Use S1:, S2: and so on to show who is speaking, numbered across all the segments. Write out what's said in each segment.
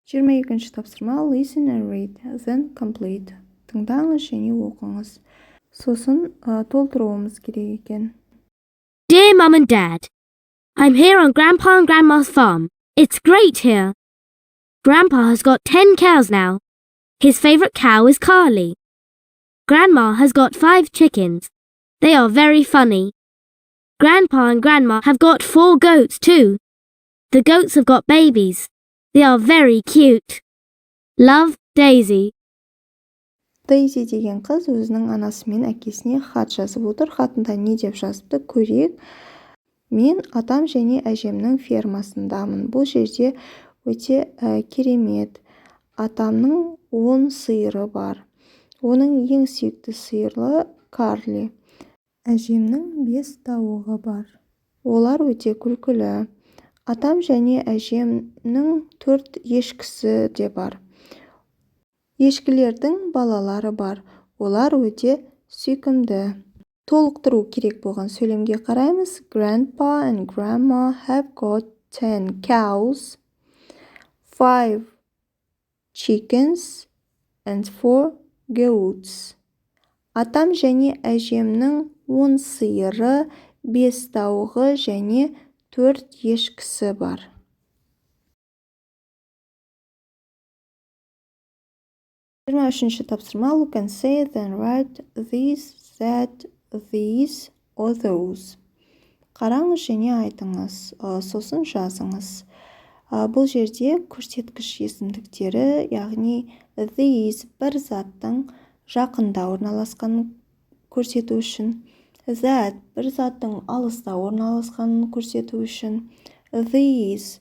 S1: 22-ші тапсырма listen and read, then complete. Тыңдаңыз және оқыңыз. Сосын толтыруымыз керек екен.
S2: Dear Mum and Dad, I'm here on Grandpa and Grandma's farm. It's great here. Grandpa has got 10 cows now. His favorite cow is Carly. Grandma has got 5 chickens. They are very funny. Grandpa and Grandma have got 4 goats too. The goats have got babies. They are very cute. Love, Daisy.
S1: Дейзи деген қыз өзінің анасы мен әкесіне хат жазып отыр. Хатында не деп жазыпты көрейік. Мен атам және әжемнің фермасындамын. Бұл жерде өте керемет. Атамның 10 сиыры бар. Оның ең сүйікті сиырлы Карли. Әжемнің 5 тауығы бар. Олар өте күлкілі. Атам және әжемнің 4 ешкісі де бар. Ешкілердің балалары бар. Олар өте сүйкімді. Толықтыру керек болған сөйлемге қараймыз. Grandpa and Grandma have got 10 cows, 5 chickens, and 4 goats. Атам және әжемнің 10 сиыры, 5 тауығы және 4 ешкісі бар. Үшінші тапсырма look and say then write these, that, these, or those. Қараңыз және айтыңыз, сосын жазыңыз. Бұл жерде көрсеткіш есімдіктері, яғни these бір заттың жақында орналасқанын көрсету үшін, that бір заттың алыста орналасқанын көрсету үшін, these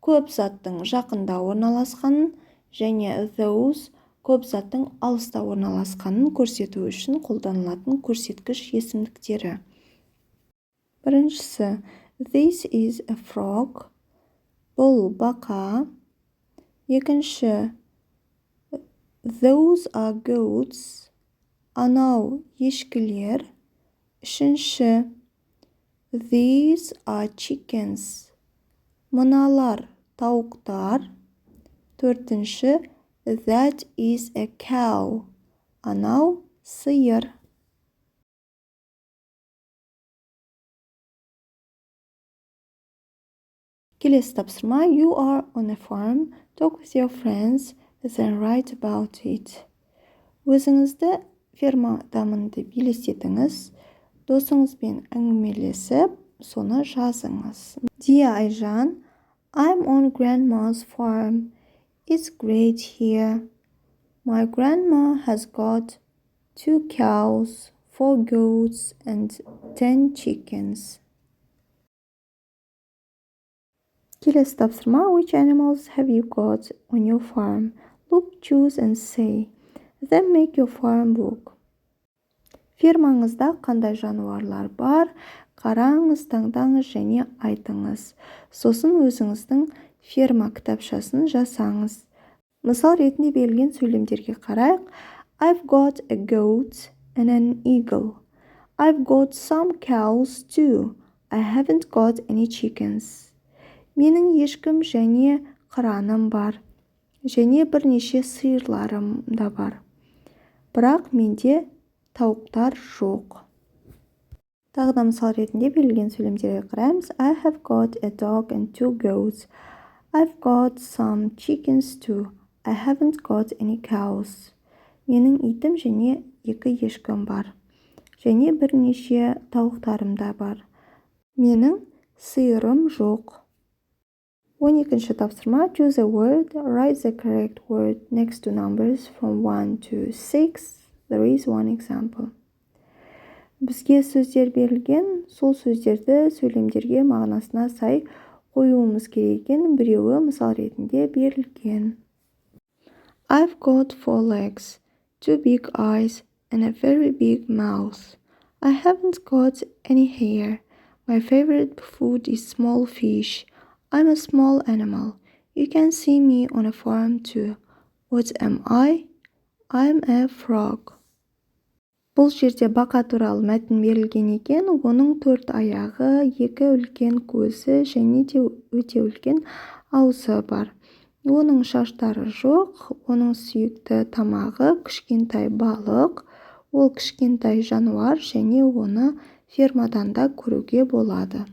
S1: көп заттың жақында орналасқанын және those көп заттың алыста орналасқанын көрсету үшін қолданылатын көрсеткіш есімдіктері. Біріншісі, this is a frog. Бұл бақа. Екінші, those are goats. Анау ешкілер. Үшінші, these are chickens. Мыналар тауықтар. Төртінші, that is a cow. Анау сиыр. Келесі тапсырма you are on a farm, talk with your friends, then write about it. Өзіңізді фермадамын деп елестетіңіз, досыңызбен әңгімелесіп, соны жазыңыз. Dear Айжан, I'm on grandma's farm. It's great here. My grandma has got 2 cows, 4 goats, and 10 chickens. Келесі тапсырма which animals have you got on your farm? Look, choose and say. Then make your farm book. Фермаңызда қандай жануарлар бар? Қараңыз, таңдаңыз және айтыңыз. Сосын өзіңіздің ферма кітапшасын жасаңыз. Мысал ретінде берілген сөйлемдерге қарайық. I've got a goat and an eagle. I've got some cows too. I haven't got any chickens. Менің ешкім және қыраным бар. Және бірнеше сиырларым да бар. Бірақ менде тауықтар жоқ. Тағы да мысал ретінде берілген сөйлемдерге қараймыз. I have got a dog and 2 goats. I've got some chickens too. I haven't got any cows. Менің итім және 2 ешкім бар. Және бірнеше тауықтарым да бар. Менің сиырым жоқ. 12-ші тапсырма choose a word, write the correct word next to numbers from 1 to 6. There is one example. Бізге сөздер берілген, сол сөздерді сөйлемдерге мағынасына сай қоюымыз керек екен. Біреуі мысал ретінде берілген. I've got 4 legs, 2 big eyes, and a very big mouth. I haven't got any hair. My favorite food is small fish. I'm a small animal. You can see me on a farm too. What am I? I'm a frog. Бұл жерде бақа туралы мәтін берілген екен. Оның 4 аяғы, 2 үлкен көзі және де өте үлкен аузы бар. Оның шаштары жоқ, оның сүйікті тамағы кішкентай балық, ол кішкентай жануар және оны фермадан да көруге болады.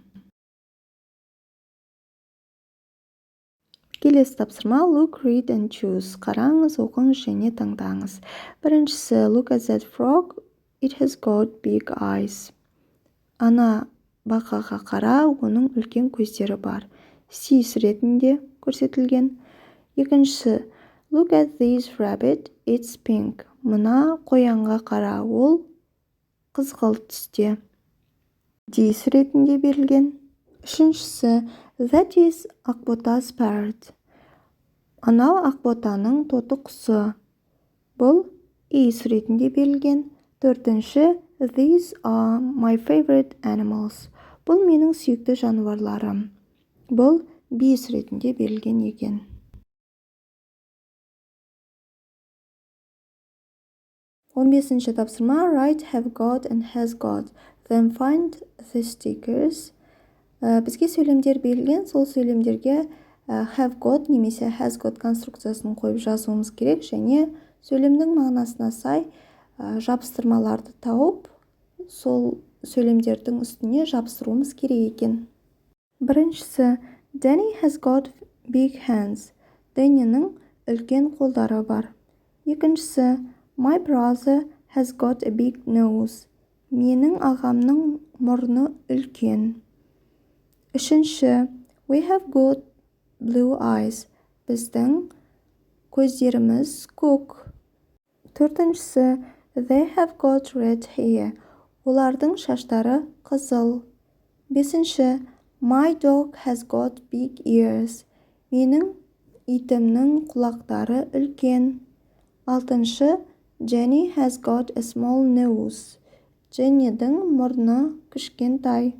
S1: Келесі тапсырма look, read and choose. Қараңыз, оқыңыз және таңдаңыз. Біріншісі look at that frog, it has got big eyes. Ана бақаға қара, оның үлкен көздері бар. See суретінде көрсетілген. Екіншісі look at this rabbit, it's pink. Мына қоянға қара, ол қызғылт түсте. D суретінде берілген. Үшіншісі that is ақбота's parrot. Анау ақботаның тоты құсы. Бұл E суретінде берілген. Төртінші these are my favorite animals. Бұл менің сүйікті жануарларым. Бұл B суретінде берілген екен. 15-ші тапсырма write have got and has got. Then find the stickers. Бізге сөйлемдер берілген, сол сөйлемдерге have got немесе has got конструкциясын қойып жазуымыз керек және сөйлемнің мағынасына сай жабыстырмаларды тауып, сол сөйлемдердің үстіне жабыстыруымыз керек екен. Біріншісі Danny has got big hands. Дэннидің үлкен қолдары бар. Екіншісі My brother has got a big nose. Менің ағамның мұрны үлкен. Үшінші We have got blue eyes. Біздің көздеріміз көк. Төртіншісі They have got red hair. Олардың шаштары қызыл. Бесінші My dog has got big ears. Менің итімнің құлақтары үлкен. Алтыншы Jenny has got a small nose. Jennyдің мұрны кішкентай.